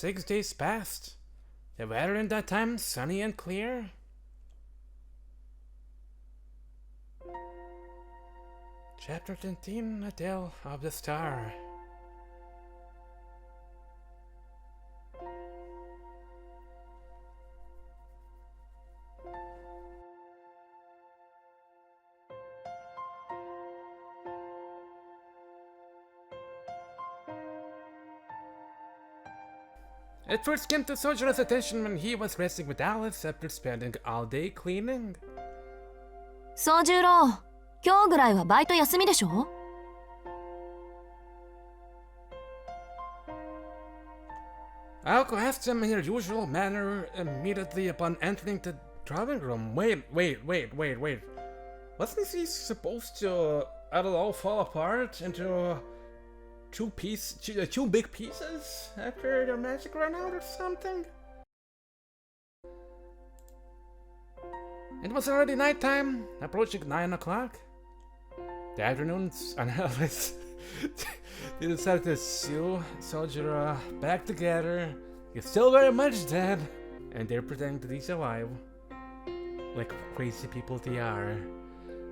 6 days passed. The weather in that time sunny and clear. Chapter 13, A Tale of the Star. It first came to Soujurou's attention when he was resting with Alice after spending all day cleaning. 宗十郎、今日ぐらいはバイト休みでしょ? Aoko asked him in her usual manner immediately upon entering the drawing room. Wait. Wasn't he supposed to, I don't know, fall apart into two big pieces after the magic ran out or something? It was already nighttime, approaching 9 o'clock. The afternoon's Alice they decided to sew Soujuurou back together. He's still very much dead, and they're pretending that he's alive. Like crazy people they are.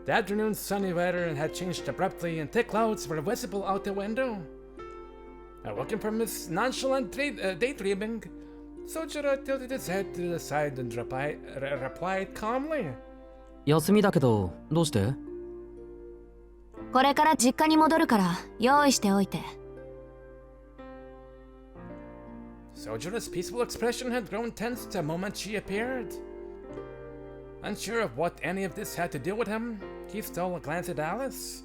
The afternoon's sunny weather had changed abruptly, and thick clouds were visible out the window. Awoken from his nonchalant daydreaming, Soujuurou tilted his head to the side and replied calmly. 休みだけど、どうして?これから実家に戻るから用意しておいて。Soujurou's peaceful expression had grown tense the moment she appeared. Unsure of what any of this had to do with him, he stole a glance at Alice,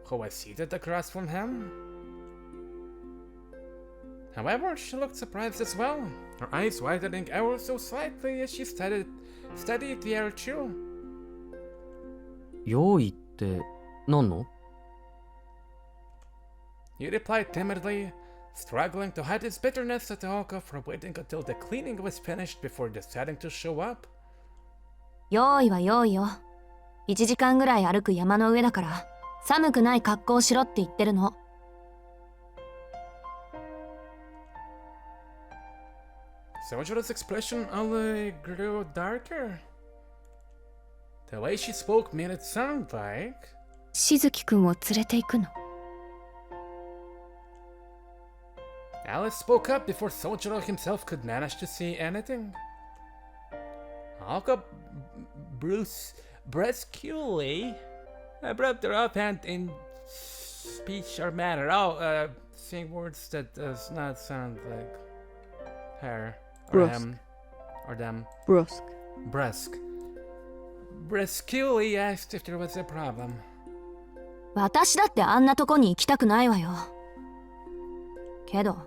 who was seated across from him. However, she looked surprised as well, her eyes widening ever so slightly as she studied the air too. 用意って何の? He replied timidly, struggling to hide his bitterness at Aoko for waiting until the cleaning was finished before deciding to show up. 用意は用意よ。1時間ぐらい歩く山の上だから寒くない格好をしろって言ってるの。Soujurou's expression only grew darker. The way she spoke made it sound like... しずきくんを連れて行くの。Alice spoke up before Soujuurou himself could manage to say anything. Aoko brusquely rubbed her offhand in speech or manner. Saying words that does not sound like her or him or them. Brusque. Brusquely asked if there was a problem. 私だってあんなとこに行きたくないわよ。けど、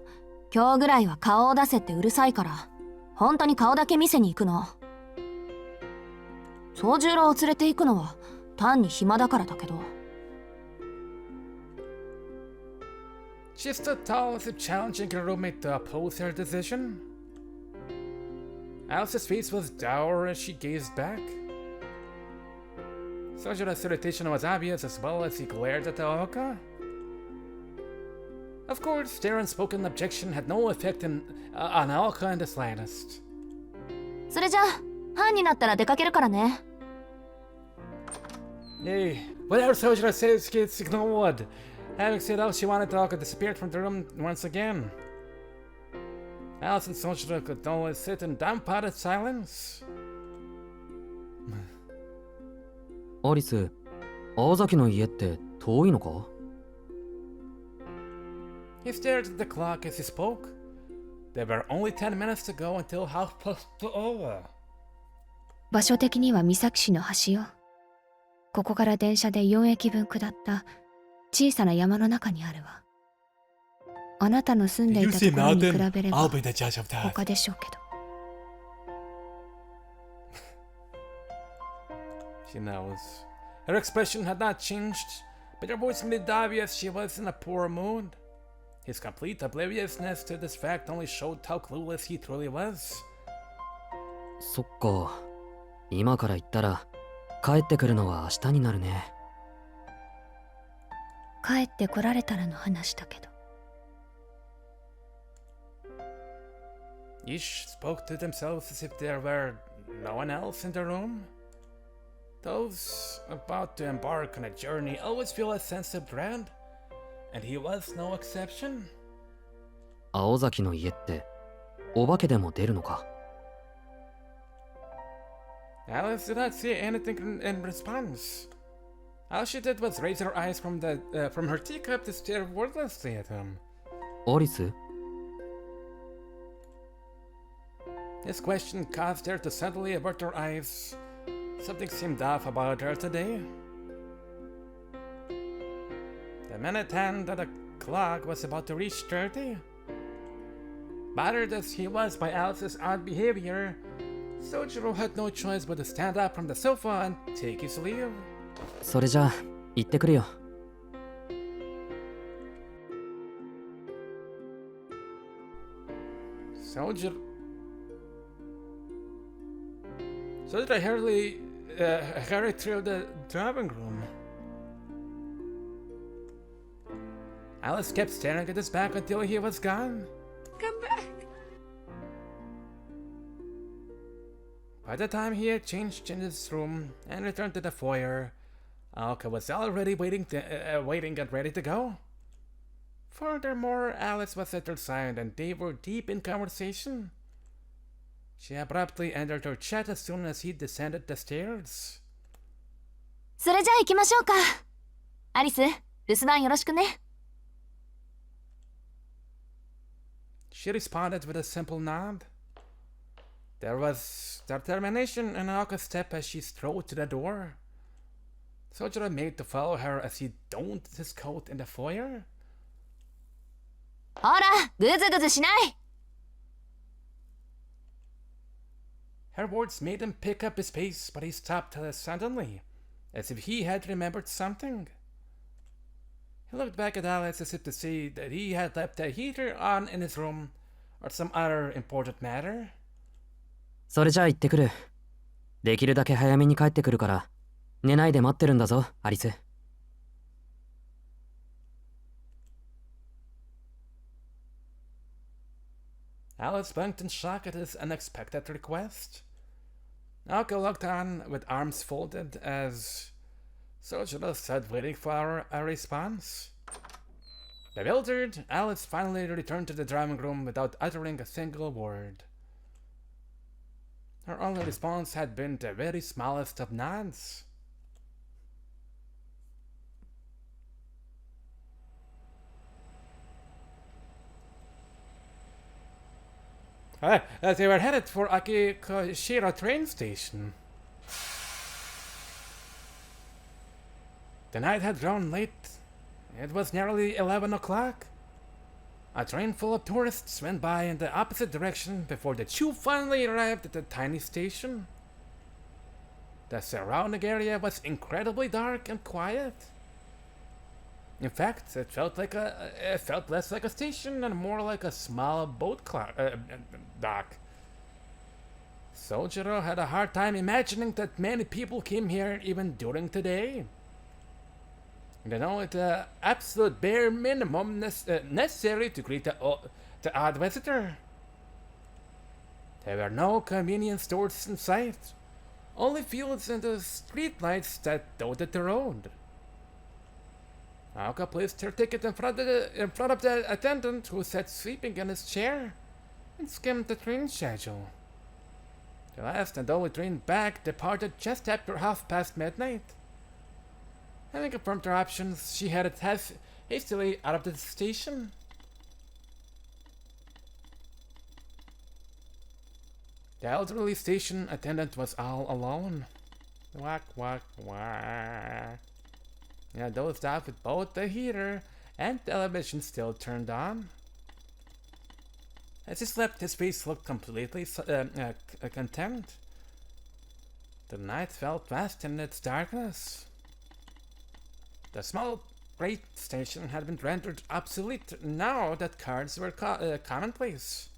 今日ぐらいは顔を出せってうるさいから、本当に顔だけ見せに行くの。宗十郎を連れて行くのは単に暇だからだけど。She stood tall as if challenging her roommate to oppose her decision. Alice's face was dour as she gazed back. Soujurou's irritation was obvious as well as he glared at Aoko. Of course, their unspoken objection had no effect on Aoko in the slightest. それじゃあ、班になったら出かけるからね。Hey, whatever Soujuurou says gets ignored. Having said all she wanted, Aoko disappeared from the room once again. Alice and Soujuurou could only sit in dumbfounded silence. アリス、青崎の家って遠いのか? He stared at the clock as he spoke. There were only 10 minutes to go until 4:30. 場所的には三崎市の端よ。ここから電車で4駅分下った小さな山の中にあるわ。あなたの住んでいたところに比べれば他でしょうけど。She knows. Her expression had not changed, but her voice made it obvious she was in a poor mood. His complete obliviousness to this fact only showed how clueless he truly was. そっか。今から行ったら帰ってくるのは明日になるね。帰ってこられたらの話だけど。Each spoke to themselves as if there were no one else in the room. Those about to embark on a journey always feel a sense of dread, and he was no exception. 青崎の家ってお化けでも出るのか？ Alice did not say anything in response. All she did was raise her eyes from her teacup to stare wordlessly at him. アリス？ His question caused her to suddenly avert her eyes. Something seemed off about her today. The minute hand of the clock was about to reach 30. Bothered as he was by Alice's odd behavior, Soujuurou had no choice but to stand up from the sofa and take his leave. それじゃあ行ってくるよ。Soujuurou hurried through the drawing room. Alice kept staring at his back until he was gone. Come back. By the time he had changed in his room and returned to the foyer, Aoko was already waiting and ready to go. Furthermore, Alice was at her side and they were deep in conversation. She abruptly ended her chat as soon as he descended the stairs. それじゃあ行きましょうか。アリス、留守番よろしくね。She responded with a simple nod. There was determination in Aoko's step as she strode to the door. Soujuurou made to follow her as he donned his coat in the foyer. ほら、ぐずぐずしない。 Her words made him pick up his pace, but he stopped suddenly, as if he had remembered something. He looked back at Alice as if to say that he had left the heater on in his room, or some other important matter. それじゃあ行ってくる。できるだけ早めに帰ってくるから寝ないで待ってるんだぞ、アリス。Alice blinked in shock at his unexpected request. Aoko looked on with arms folded as Soujuurou sat waiting for a response. Bewildered, Alice finally returned to the drawing room without uttering a single word. Her only response had been the very smallest of nods. As they were headed for Akikoshiro train station. The night had grown late. It was nearly 11 o'clock. A train full of tourists went by in the opposite direction before the two finally arrived at the tiny station. The surrounding area was incredibly dark and quiet. In fact, it felt less like a station and more like a small boat dock. Soujuurou had a hard time imagining that many people came here even during the day. You know, the absolute bare minimum necessary to greet the odd visitor. There were no convenience stores in sight, only fields and the streetlights that dotted the road. Aoko placed her ticket in front of the attendant, who sat sleeping in his chair, and skimmed the train schedule. The last and only train back departed just after midnight. Having confirmed her options, she headed hastily out of the station. The elderly station attendant was all alone. Quack, quack, quack. He had dozed off with both the heater and television still turned on. As he slept, his face looked completely content. The night felt vast in its darkness. The small freight station had been rendered obsolete now that cars were commonplace.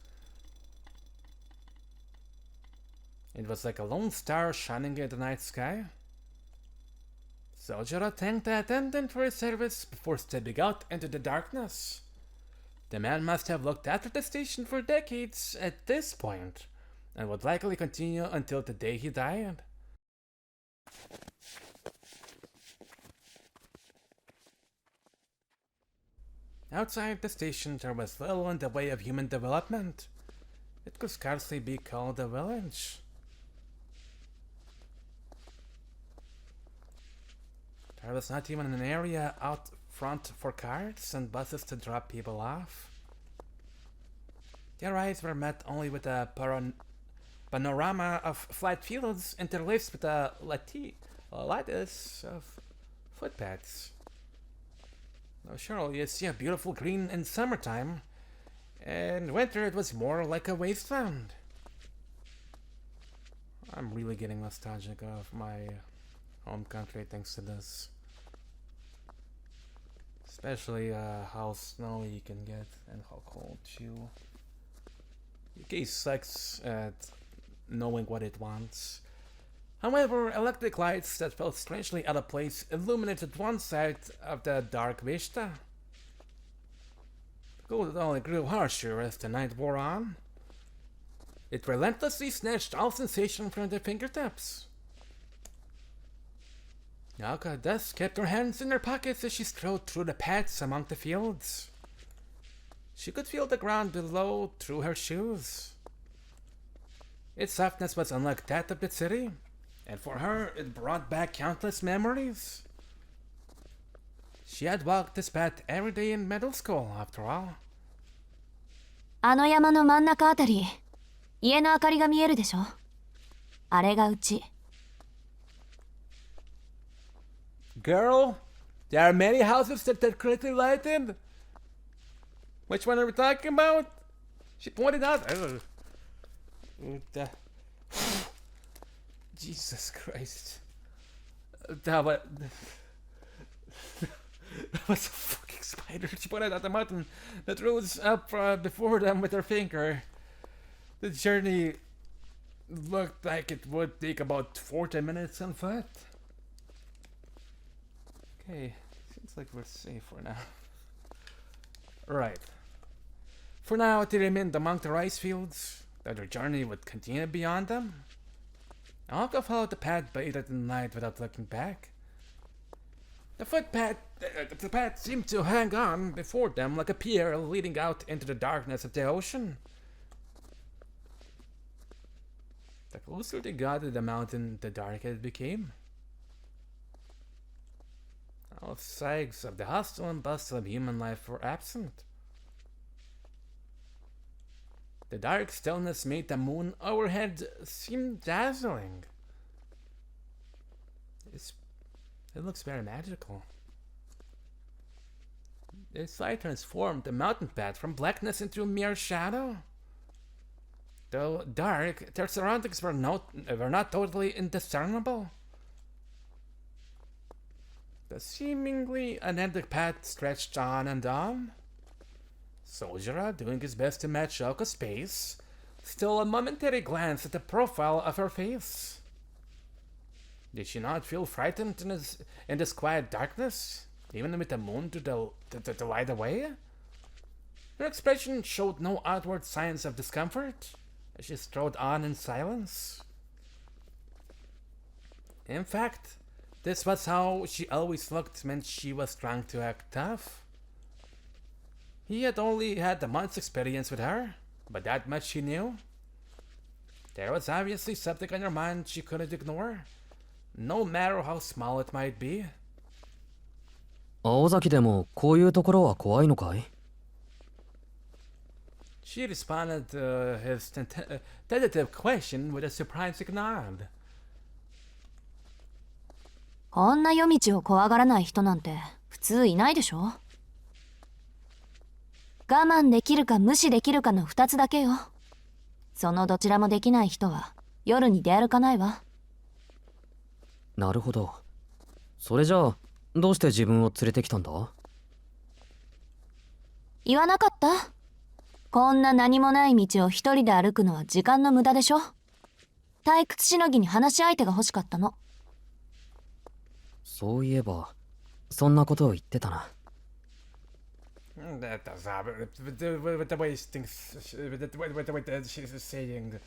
It was like a lone star shining in the night sky. Soujuurou thanked the attendant for his service before stepping out into the darkness. The man must have looked after the station for decades at this point, and would likely continue until the day he died. Outside the station, there was little in the way of human development. It could scarcely be called a village. There was not even an area out front for cars and buses to drop people off. Their eyes were met only with a panorama of flat fields interlaced with a lattice of footpaths. Now surely you see a beautiful green in summertime. In winter it was more like a wasteland. I'm really getting nostalgic of my home country thanks to this. Especially how snowy you can get and how cold too. UK sucks at knowing what it wants. However, electric lights that felt strangely out of place illuminated one side of the dark vista. The cold only grew harsher as the night wore on. It relentlessly snatched all sensation from their fingertips. Aoko thus kept her hands in her pockets as she strode through the paths among the fields. She could feel the ground below through her shoes. Its softness was unlike that of the city, and for her it brought back countless memories. She had walked this path every day in middle school, after all. あの山の真ん中あたり、家の明かりが見えるでしょ。あれがうち。Girl, there are many houses that are correctly lighted. Which one are we talking about? She pointed out. Jesus Christ. That was a fucking spider. She pointed out the mountain that rose up before them with her finger. The journey looked like it would take about 40 minutes on foot. Okay, seems like we're safe for now. Right. For now, they remained among the rice fields, though their journey would continue beyond them. Aoko followed the path bathed in light without looking back. The path seemed to hang on before them like a pier leading out into the darkness of the ocean. The closer they got to the mountain, the darker it became. All signs of the hustle and bustle of human life were absent. The dark stillness made the moon overhead seem dazzling. It looks very magical. Its light transformed the mountain path from blackness into a mere shadow. Though dark, their surroundings were not totally indiscernible. The seemingly unending path stretched on and on. Soujuurou, doing his best to match Aoko's pace, stole a momentary glance at the profile of her face. Did she not feel frightened in this quiet darkness, even with the moon to light the way? Her expression showed no outward signs of discomfort as she strode on in silence. In fact, this was how she always looked when she was trying to act tough. He had only had a month's experience with her, but that much she knew. There was obviously something on her mind she couldn't ignore, no matter how small it might be. 青崎でもこういうところは怖いのかい? She responded to his tentative question with a surprising nod. こんな夜道を怖がらない人なんて普通いないでしょ。我慢できるか無視できるかの2つだけよ。そのどちらもできない人は夜に出歩かないわ。なるほど。それじゃあどうして自分を連れてきたんだ？言わなかった？こんな何もない道を一人で歩くのは時間の無駄でしょ。退屈しのぎに話し相手が欲しかったの。そういえばそんなことを言ってたな。That's with the way things, with the way she's saying,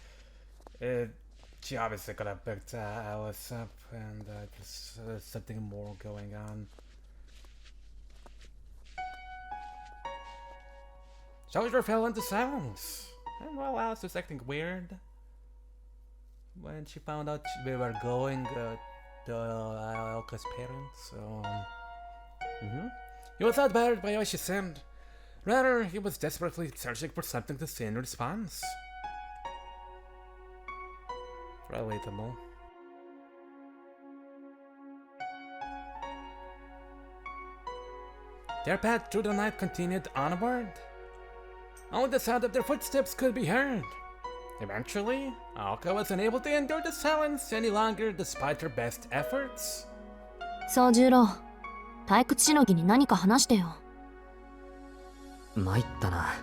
she obviously could have picked Alice up, and there's something more going on. Showa fell into silence. And while Alice was acting weird, when she found out we were going to Aoka's parents, so... He was not bothered by what she said. Rather, he was desperately searching for something to say in response. Relatable. Their path through the night continued onward. Only the sound of their footsteps could be heard. Eventually, Aoko was unable to endure the silence any longer despite her best efforts. 宗十郎、退屈しのぎに何か話してよ。参ったな。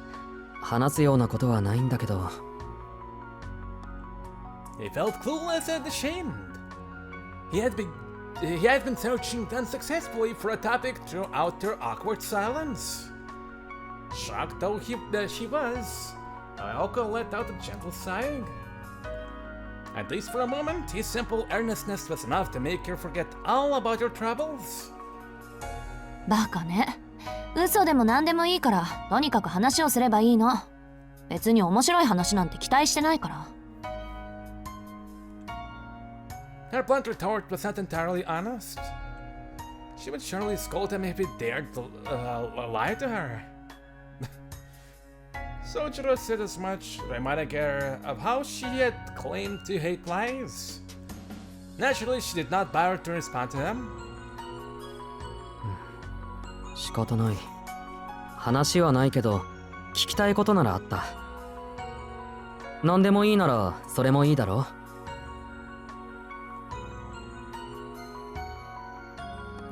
話すようなことはないんだけど。He felt clueless and ashamed. He had been searching unsuccessfully for a topic throughout their awkward silence. Shocked though she was, Aoko let out a gentle sigh. At least for a moment, his simple earnestness was enough to make her forget all about her troubles. バカね。嘘でも何でもいいから、とにかく話をすればいいの。別に面白い話なんて期待してないから。Her blunt retort was not entirely honest. She would surely scold him if he dared to lie to her. Soujuurou said as much, reminding her of how she had claimed to hate lies. Naturally, she did not bother to respond to him. 仕方ない。話はないけど、聞きたいことならあった。何でもいいなら、それもいいだろ。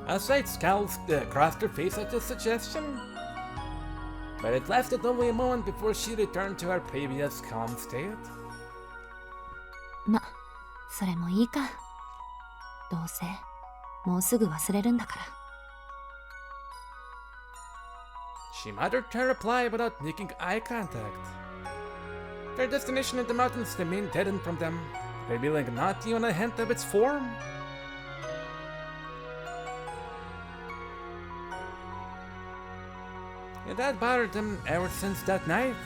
A slight scowl crossed her face at the suggestion, but it lasted only a moment before she returned to her previous calm state. ま、それもいいか。どうせ、もうすぐ忘れるんだから。She muttered her reply without making eye contact. Their destination in the mountains remained hidden from them, revealing not even a hint of its form. It had bothered him ever since that night.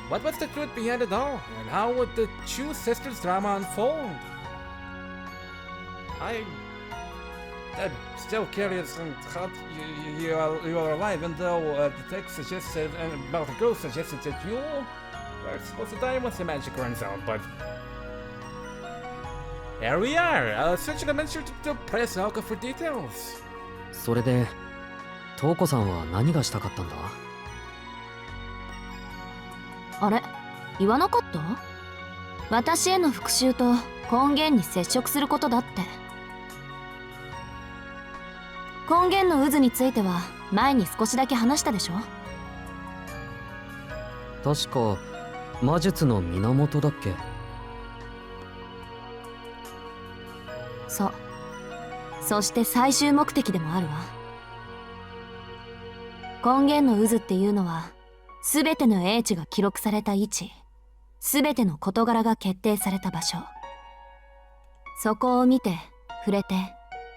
What was the truth behind it all, and how would the Chu sisters' drama unfold? I'm still curious on how you are alive, even though the text suggested, the girl suggested that you were supposed to die once the magic runs out, but here we are, searching a mention to press Aoko for details. それで、瞳子さんは何がしたかったんだ？あれ、言わなかった？私への復讐と根源に接触することだって。根源の渦については前に少しだけ話したでしょ？確か魔術の源だっけ？そう。そして最終目的でもあるわ。根源の渦っていうのは、すべての英知が記録された位置、すべての事柄が決定された場所。そこを見て、触れて、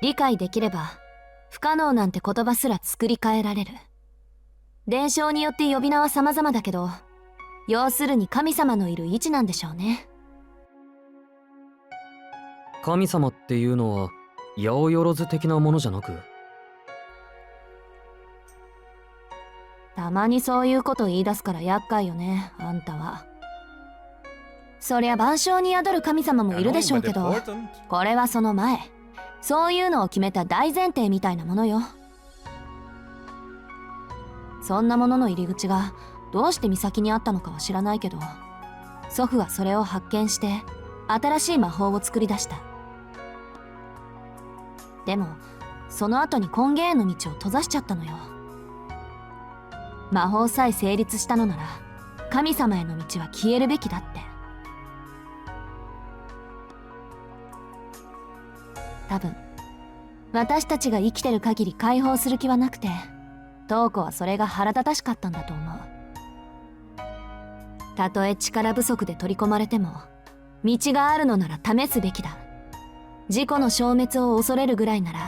理解できれば、不可能なんて言葉すら作り変えられる。伝承によって呼び名は様々だけど、要するに神様のいる位置なんでしょうね。神様っていうのは、八百万的なものじゃなく？たまにそういうこと言い出すから厄介よね、あんたは。そりゃ万象に宿る神様もいるでしょうけど、これはその前。そういうのを決めた大前提みたいなものよ。そんなものの入り口がどうして岬にあったのかは知らないけど、祖父はそれを発見して新しい魔法を作り出した。でもその後に根源への道を閉ざしちゃったのよ。魔法さえ成立したのなら神様への道は消えるべきだって。多分私たちが生きてる限り解放する気はなくて、瞳子はそれが腹立たしかったんだと思う。たとえ力不足で取り込まれても道があるのなら試すべきだ。自己の消滅を恐れるぐらいなら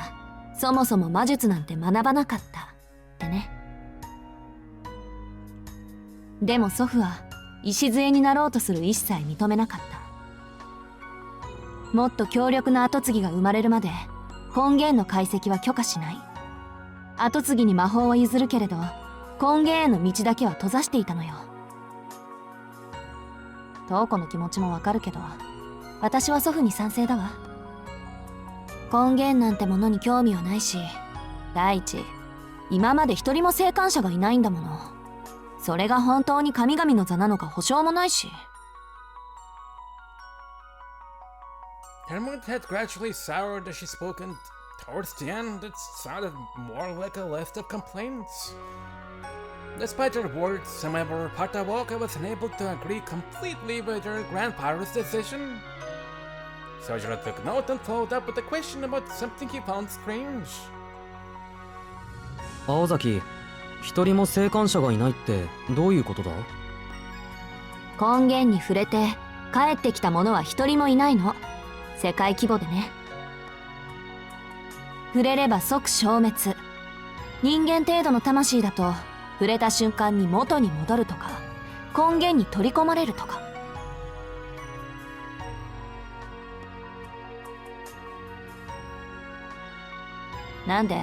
そもそも魔術なんて学ばなかったってね。でも祖父は礎になろうとする一切認めなかった。もっと強力な跡継ぎが生まれるまで根源の解析は許可しない。跡継ぎに魔法は譲るけれど根源への道だけは閉ざしていたのよ。瞳子の気持ちもわかるけど私は祖父に賛成だわ。根源なんてものに興味はないし、第一今まで一人も生還者がいないんだもの。それが本当に神々の座なのか保証もないし。Her mood had gradually soured as she spoke, and towards the end it sounded more like a list of complaints. Despite her words, however, Aoko was unable to agree completely with her grandfather's decision. Soujuurou took note and followed up with a question about something he found strange. 青崎、一人も生還者がいないってどういうことだ？根源に触れて帰ってきた者は一人もいないの。世界規模でね。触れれば即消滅。人間程度の魂だと触れた瞬間に元に戻るとか根源に取り込まれるとか。なんで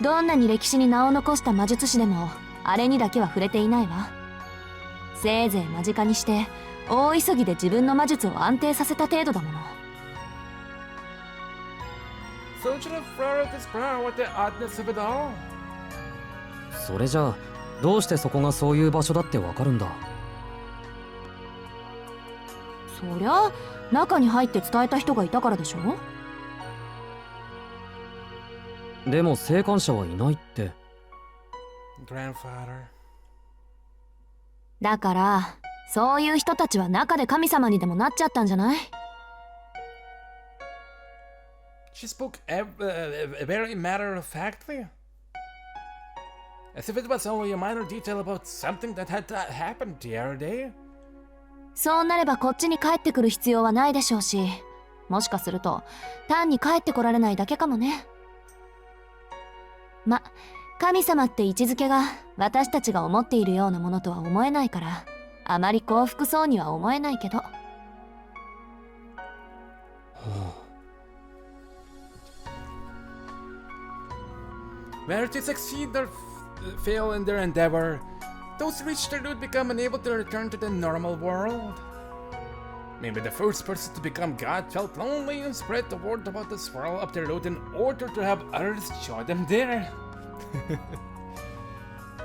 どんなに歴史に名を残した魔術師でもあれにだけは触れていないわ。せいぜい間近にして大急ぎで自分の魔術を安定させた程度だもの。Soujuurou furrowed his brow at the oddness of it all. それじゃあどうしてそこがそういう場所だってわかるんだ？そりゃ中に入って伝えた人がいたからでしょ。でも生還者はいないって。Grandfather. だからそういう人たちは中で神様にでもなっちゃったんじゃない？ She spoke very matter-of-factly, as if it was only a minor detail about something that had happened the other day. そうなればこっちに帰ってくる必要はないでしょうし、もしかすると単に帰ってこられないだけかもね。ま、神様って位置づけが私たちが思っているようなものとは思えないからあまり幸福そうには思えないけど。Whether to succeed or fail in their endeavor, those who reach their root become unable to return to the normal world. Maybe the first person to become God felt lonely and spread the word about the swirl of their root in order to have others join them there.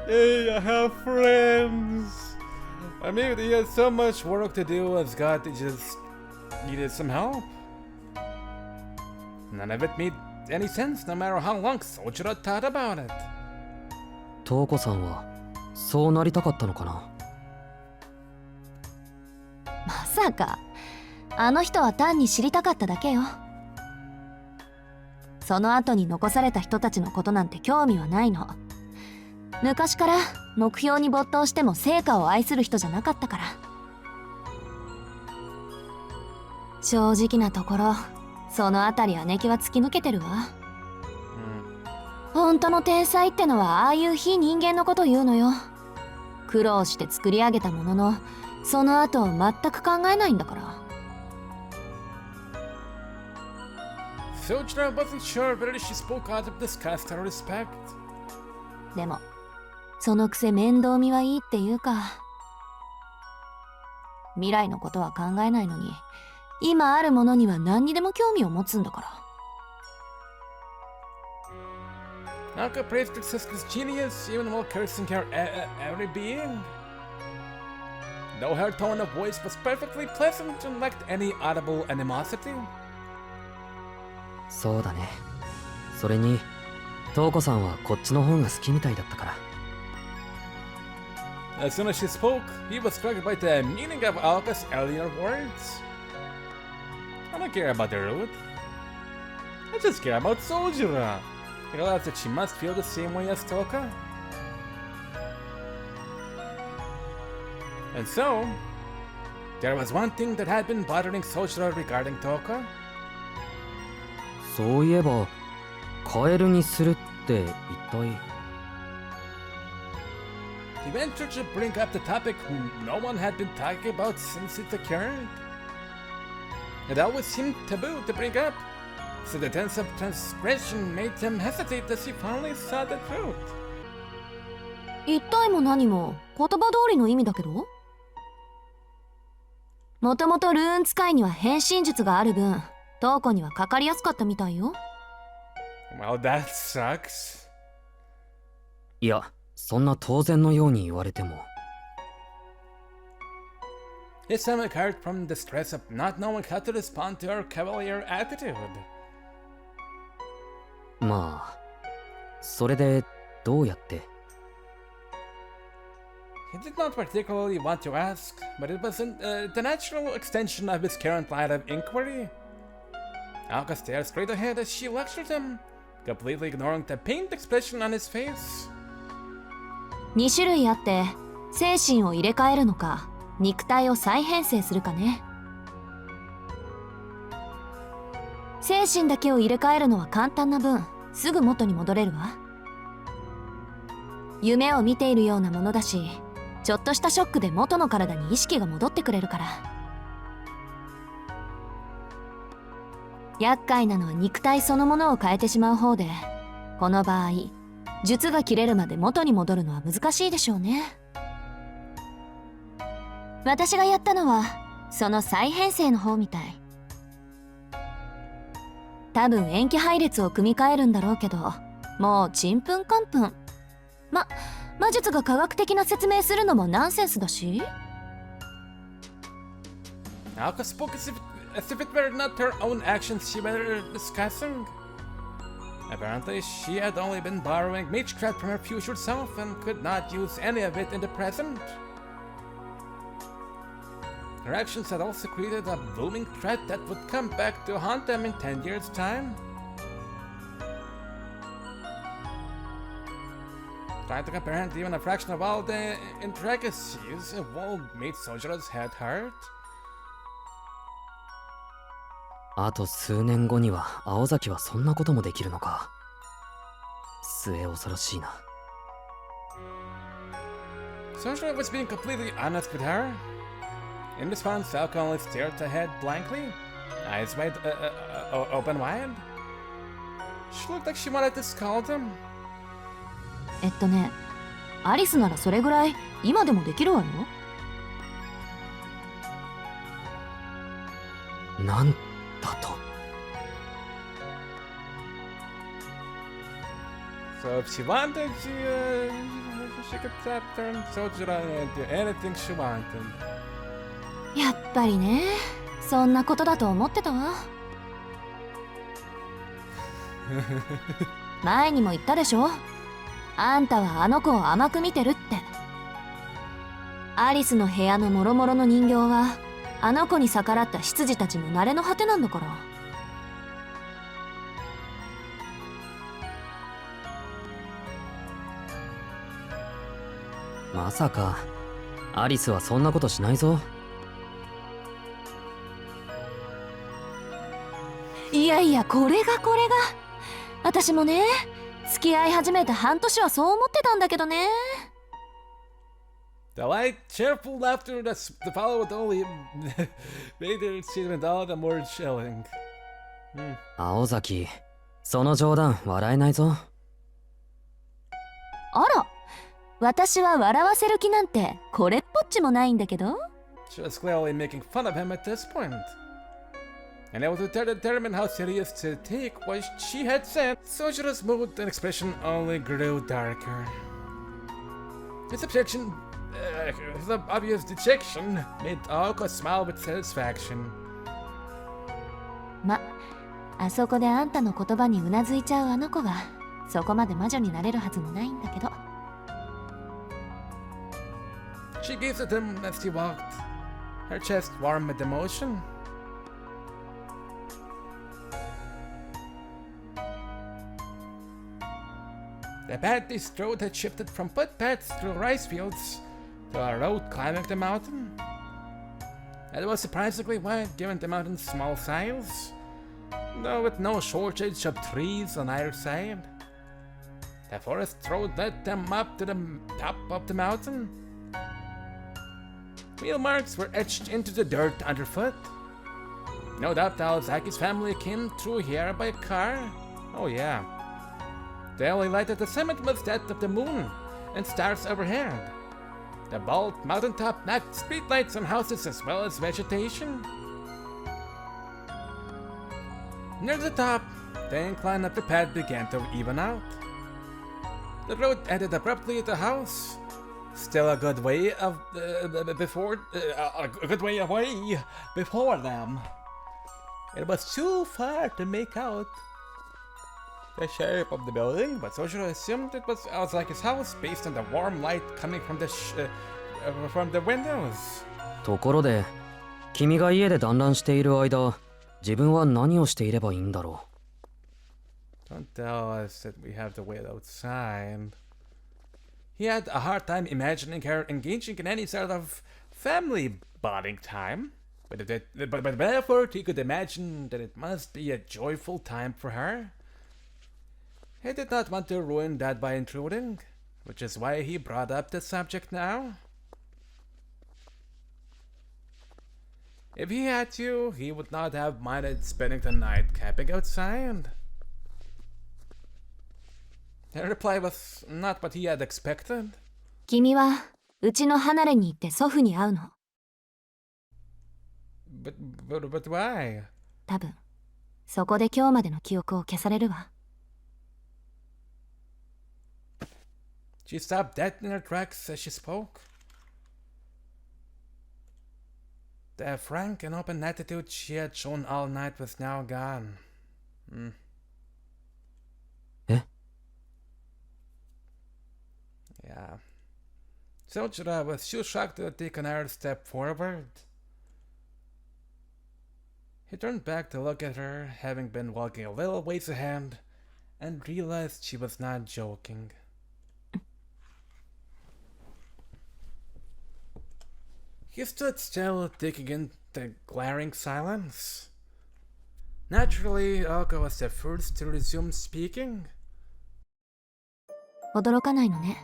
Hey, I have friends. Or maybe they had so much work to do as God just needed some help. None of it made any sense, no matter how long Soujuurou thought about it. 瞳子さんはそうなりたかったのかな？まさかあの人は単に知りたかっただけよ。その後に残された人たちのことなんて興味はないの。昔から目標に没頭しても成果を愛する人じゃなかったから。正直なところそのあたり姉貴は突き抜けてるわ。本当の天才ってのはああいう非人間のこと言うのよ。苦労して作り上げたもののその後を全く考えないんだから。Soujuurou wasn't sure whether she spoke out of disgust or respect. でもそのくせ面倒見はいいっていうか。未来のことは考えないのに今あるものには何にでも興味を持つんだから。Aoko praised her sister's genius even while cursing her every being. Though her tone of voice was perfectly pleasant and lacked any audible animosity. そうだね。それに瞳子さんはこっちの方が好きみたいだったから。As soon as she spoke, he was struck by the meaning of Aoko's earlier words. I don't care about the root. I just care about Soujuurou. He realized that she must feel the same way as Toka. And so, there was one thing that had been bothering Soujuurou regarding Toko. そういえばカエルにするって一体。 He ventured to bring up the topic no one had been talking about since it occurred. It always seemed taboo to bring up, so the sense of transgression made him hesitate as he finally saw the truth. 一体も何も言葉通りの意味だけど、もともとルーン使いには変身術がある分、トーコにはかかりやすかったみたいよ。Well, that sucks. いや、そんな当然のように言われても。His stomach hurt from the stress of not knowing how to respond to her cavalier attitude. まあ、それでどうやって。 He did not particularly want to ask, but it was the natural extension of his current line of inquiry. Aoko stared straight ahead as she lectured him, completely ignoring the pained expression on his face. 2種類あって、精神を入れ替えるのか、肉体を再編成するかね。精神だけを入れ替えるのは簡単な分、すぐ元に戻れるわ。夢を見ているようなものだし、ちょっとしたショックで元の体に意識が戻ってくれるから。厄介なのは肉体そのものを変えてしまう方で、この場合術が切れるまで元に戻るのは難しいでしょうね。私がやったのはその再編成の方みたい。多分塩基配列を組み替えるんだろうけど、もうちんぷんかんぷん。魔術が科学的な説明するのもナンセンスだし。Aoko spoke as if it were not her own actions she were discussing. Apparently, she had only been borrowing magecraft from her future self and could not use any of it in the present. Her actions had also created a looming threat that would come back to haunt them in 10 years' time. Trying to comprehend even a fraction of all the intricacies involved made Soujuurou's head hurt. あと数年後には青崎はそんなこともできるのか。末恐ろしいな。Soujuurou was being completely honest with her. In response, Aoko only stared ahead blankly, eyes wide open wide. She looked like she wanted to scold him. アリスならそれぐらい今でもできるわよ。なんだと。So if she wanted, she could turn Soujuurou into anything she wanted. やっぱりね、そんなことだと思ってたわ。前にも言ったでしょ。あんたはあの子を甘く見てるって。アリスの部屋のもろもろの人形はあの子に逆らった執事たちの慣れの果てなんだから。まさかアリスはそんなことしないぞ。いやいや、これが私もね、付き合い始めて半年はそう思ってたんだけどね。The light, cheerful laughter that followed only made her statement all the more chilling. 青崎、その冗談笑えないぞ。あら、私は笑わせる気なんてこれっぽっちもないんだけど。She was clearly making fun of him at this point. And able to determine how serious to take what she had said, Soujuurou's mood and expression only grew darker. His obvious dejection made Aoko smile with satisfaction. あそこであんたの言葉にうなずいちゃうあの子がそこまで魔女になれるはずもないんだけど。She gazed at him as he walked, her chest warm with emotion. The path they strode had shifted from footpaths through rice fields to a road climbing the mountain. It was surprisingly wide given the mountain's small size, though with no shortage of trees on either side. The forest road led them up to the top of the mountain. Wheel marks were etched into the dirt underfoot. No doubt Aozaki's family came through here by car. Oh yeah. The only light at the summit was that of the moon and stars overhead. The bald mountaintop lacked streetlights on houses as well as vegetation. Near the top, the incline of the path began to even out. The road ended abruptly at the house, still a good way away before them. It was too far to make out the shape of the building, but Soujuurou assumed it was Aozaki's house based on the warm light coming from the windows. ところで、君が家で団らんしている間、自分は何をしていればいいんだろう。 Don't tell us that we have to wait outside. He had a hard time imagining her engaging in any sort of family bonding time, but with effort he could imagine that it must be a joyful time for her. He did not want to ruin that by intruding, which is why he brought up the subject now. If he had to, he would not have minded spending the night camping outside. Her reply was not what he had expected. 君はうちの離れに行って祖父に会うの。But why? 多分そこで今日までの記憶を消されるわ。She stopped dead in her tracks as she spoke. The frank and open attitude she had shown all night was now gone. Yeah. Soujuurou was too shocked to take another step forward. He turned back to look at her, having been walking a little ways ahead, and realized she was not joking. He stood still, taking in the glaring silence. Naturally, Aoko was the first to resume speaking. 驚かないのね、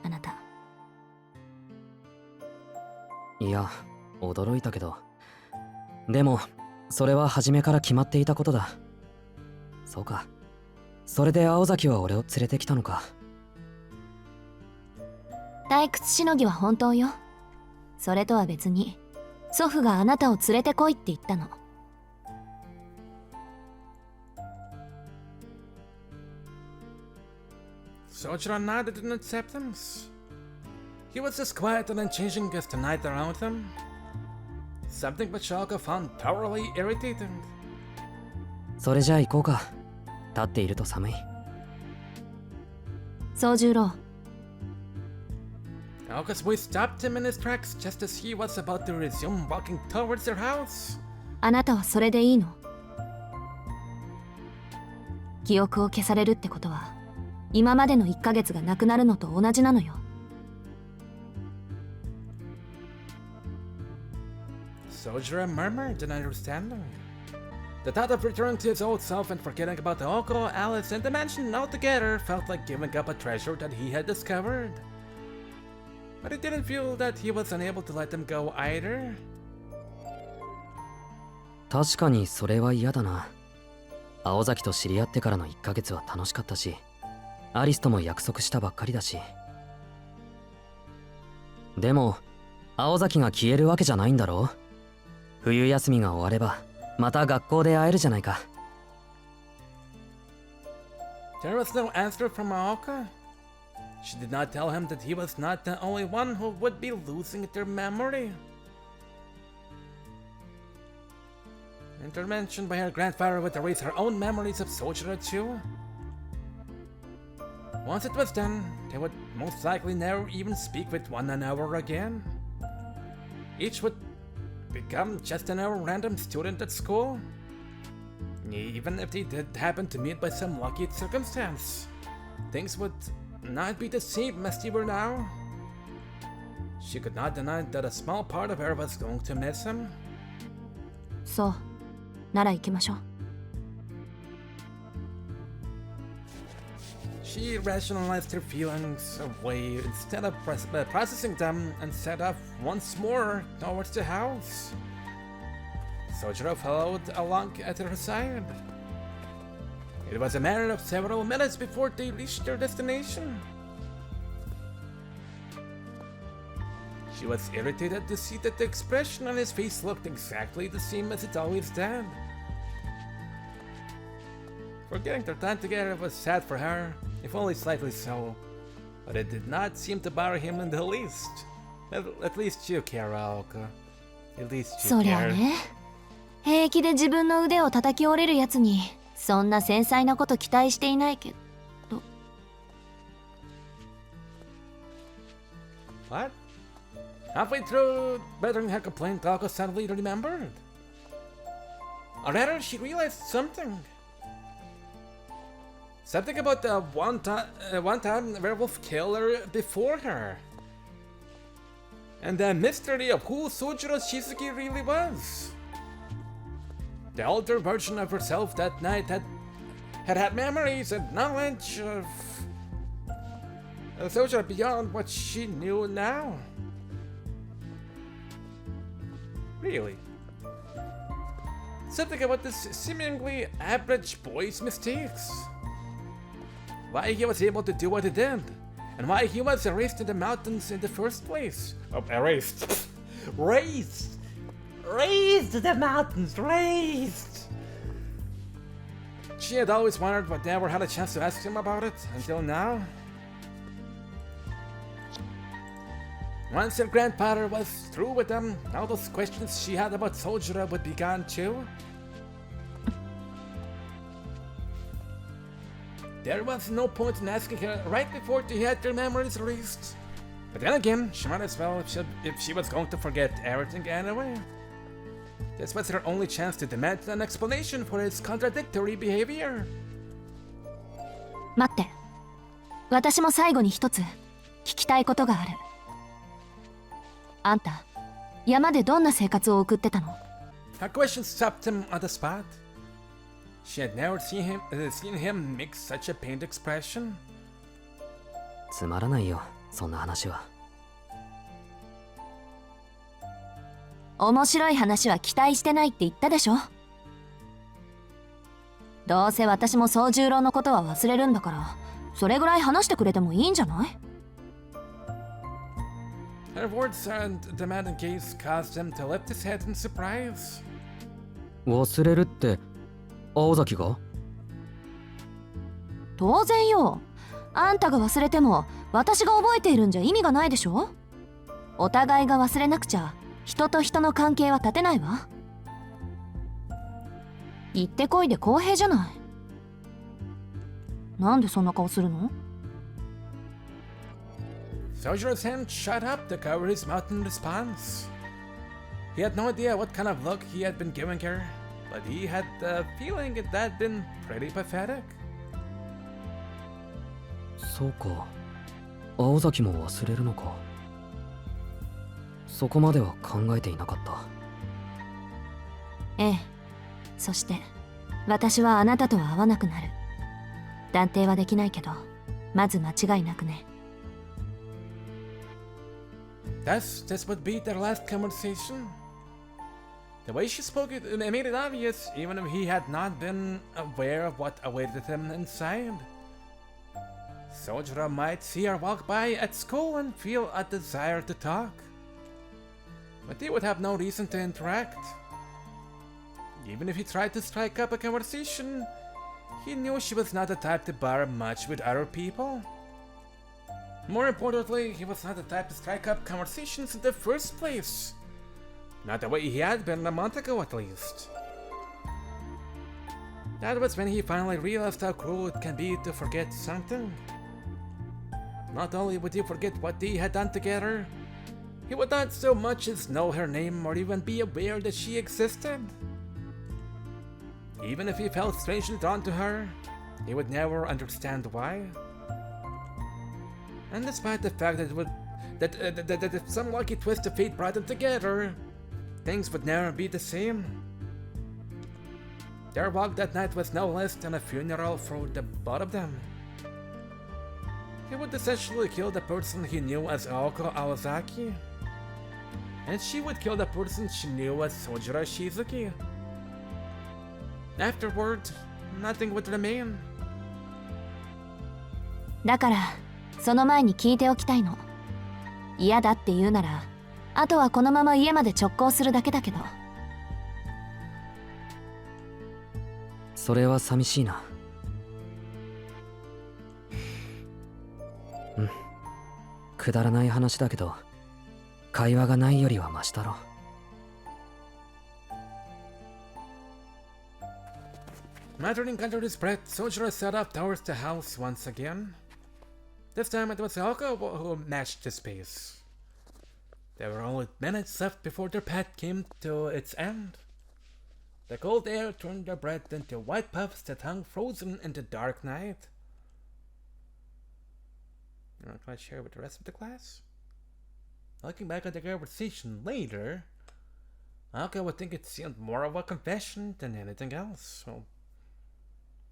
あなた。いや、驚いたけど。でも、それは初めから決まっていたことだ。そうか。それで青崎は俺を連れてきたのか。退屈しのぎは本当よ。それとは別に、祖父があなたを連れてこいって言ったの。Soujuurou nodded in acceptance. He was as quiet and unchanging as the night around him. Something which Aoko found thoroughly irritating. それじゃあ行こうか。立っていると寒い。Soujuurou。Aoko's voice stopped him in his tracks just as he was about to resume walking towards their house. あなたはそれでいいの？記憶を消されるってことは、今までの1ヶ月がなくなるのと同じなのよ。Soujuurou murmured in understanding. The thought of returning to his old self and forgetting about Aoko, Alice, and the mansion altogether felt like giving up a treasure that he had discovered. But he didn't feel that he was unable to let them go either. 確かにそれは嫌だな。青崎と知り合ってからの1ヶ月は楽しかったし、アリスとも約束したばっかりだし。でも、青崎が消えるわけじゃないんだろう。冬休みが終われば、また学校で会えるじゃないか。There was no answer from Aoko. She did not tell him that he was not the only one who would be losing their memory. Intervention by her grandfather would erase her own memories of Soujuurou too. Once it was done, they would most likely never even speak with one another again. Each would become just another random student at school. Even if they did happen to meet by some lucky circumstance, things would not be the same as they were now. she could not deny that a small part of her was going to miss him. そう。なら行きましょう。She rationalized her feelings away instead of processing them and set off once more towards the house. Soujuurou followed along at her side. It was a matter of several minutes before they reached their destination. She was irritated to see that the expression on his face looked exactly the same as it always did. Forgetting their time together was sad for her, if only slightly so, but it did not seem to bother him in the least. At least you care, Aoko. At least you そりゃ care. ね。平気で自分の腕を叩き折れるやつに、そんな繊細なこと期待していないけど。What? Halfway through bettering her complaint, Aoko suddenly remembered. Or rather, she realized something. Something about the one-time werewolf killer before her. And the mystery of who Soujuurou Shizuki really was. The older version of herself that night had memories and knowledge of Soujuurou beyond what she knew now. Really? Something about this seemingly average boy's mistakes. Why he was able to do what he did, and why he was erased in the mountains in the first place. Oh, erased. Raised! Raised to the mountains! Raised! She had always wondered but never had a chance to ask him about it until now. Once her grandfather was through with them, all those questions she had about Soujuurou would be gone too. There was no point in asking her right before they had their memories erased. But then again, she might as well if she was going to forget everything anyway. This was her only chance to demand an explanation for his contradictory behavior. 待って。私も最後に一つ聞きたいことがある。あんた、山でどんな生活を送ってたの？ Her question stopped him on the spot. She had never seen him make such a pained expression. つまらないよ、そんな話は。面白い話は期待してないって言ったでしょ。どうせ私も宗十郎のことは忘れるんだから、それぐらい話してくれてもいいんじゃない？ Her words and demanding gaze caused him to lift his head in surprise. 忘れるって、青崎が？当然よ。あんたが忘れても私が覚えているんじゃ意味がないでしょ。お互いが忘れなくちゃ人と人の関係は立てないわ。行ってこいで公平じゃない。なんでそんな顔するの？ Soujurou's hand shot up to cover his mouth in response. He had no idea what kind of look he had been giving her, but he had the feeling it had been pretty pathetic. そうか、青崎も忘れるのか。そこまでは考えていなかった。ええ。そして私はあなたとは会わなくなる。断定はできないけど、まず間違いなくね。Thus, this would be their last conversation. The way she spoke it made it obvious, even if he had not been aware of what awaited him inside. Soujuurou might see her walk by at school and feel a desire to talk, but they would have no reason to interact. Even if he tried to strike up a conversation, he knew she was not the type to bother much with other people. More importantly, he was not the type to strike up conversations in the first place. Not the way he had been a month ago, at least. That was when he finally realized how cruel it can be to forget something. Not only would he forget what they had done together, he would not so much as know her name or even be aware that she existed. Even if he felt strangely drawn to her, he would never understand why. And despite the fact that that if some lucky twist of fate brought them together, things would never be the same. Their walk that night was no less than a funeral for the both of them. He would essentially kill the person he knew as Aoko Aozaki, and she would kill the person she knew as Soujuurou Shizuki. Afterward, nothing would remain. だからその前に聞いておきたいの。嫌だって言うならあとはこのまま家まで直行するだけだけど。それは寂しいな。うん。くだらない話だけど、会話がないよりはマシだろ。Muttering under his breath, Soujuurou set off towards the house once again. This time it was Aoko who matched his pace. There were only minutes left before their path came to its end. The cold air turned their breath into white puffs that hung frozen in the dark night. You're not quite sure with the rest of the class? Looking back at the conversation later, Aoko would think it seemed more of a confession than anything else. So,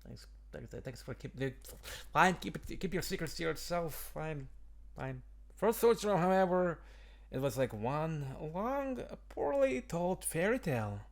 thanks for keep your secrets to yourself. Fine. For Soujuurou, however, it was like one long, poorly told fairy tale.